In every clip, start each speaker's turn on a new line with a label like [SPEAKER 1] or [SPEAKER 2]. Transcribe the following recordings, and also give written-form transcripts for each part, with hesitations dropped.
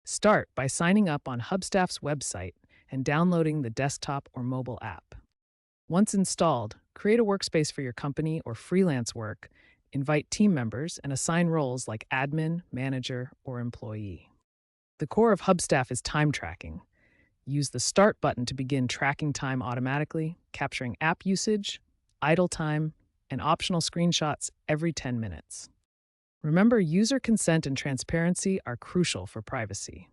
[SPEAKER 1] Start by signing up on Hubstaff's website and downloading the desktop or mobile app. Once installed, create a workspace for your company or freelance work, invite team members, and assign roles like admin, manager, or employee. The core of Hubstaff is time tracking. Use the Start button to begin tracking time automatically, capturing app usage, idle time, and optional screenshots every 10 minutes. Remember, user consent and transparency are crucial for privacy.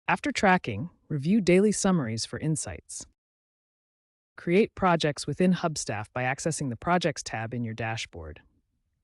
[SPEAKER 1] After tracking, review daily summaries for insights. Create projects within Hubstaff by accessing the Projects tab in your dashboard.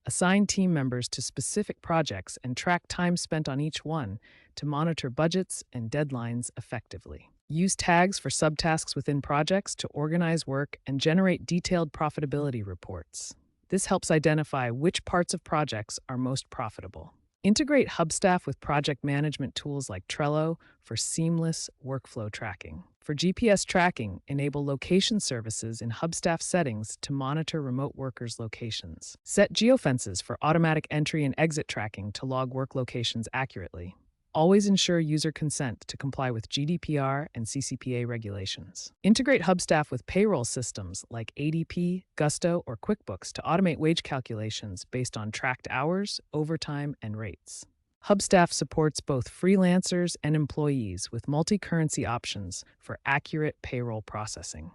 [SPEAKER 1] Assign team members to specific projects and track time spent on each one to monitor budgets and deadlines effectively. Use tags for subtasks within projects to organize work and generate detailed profitability reports. This helps identify which parts of projects are most profitable. Integrate Hubstaff with project management tools like Trello for seamless workflow tracking. For GPS tracking, enable location services in Hubstaff settings to monitor remote workers' locations. Set geofences for automatic entry and exit tracking to log work locations accurately. Always ensure user consent to comply with GDPR and CCPA regulations. Integrate Hubstaff with payroll systems like ADP, Gusto, or QuickBooks to automate wage calculations based on tracked hours, overtime, and rates. Hubstaff supports both freelancers and employees with multi-currency options for accurate payroll processing.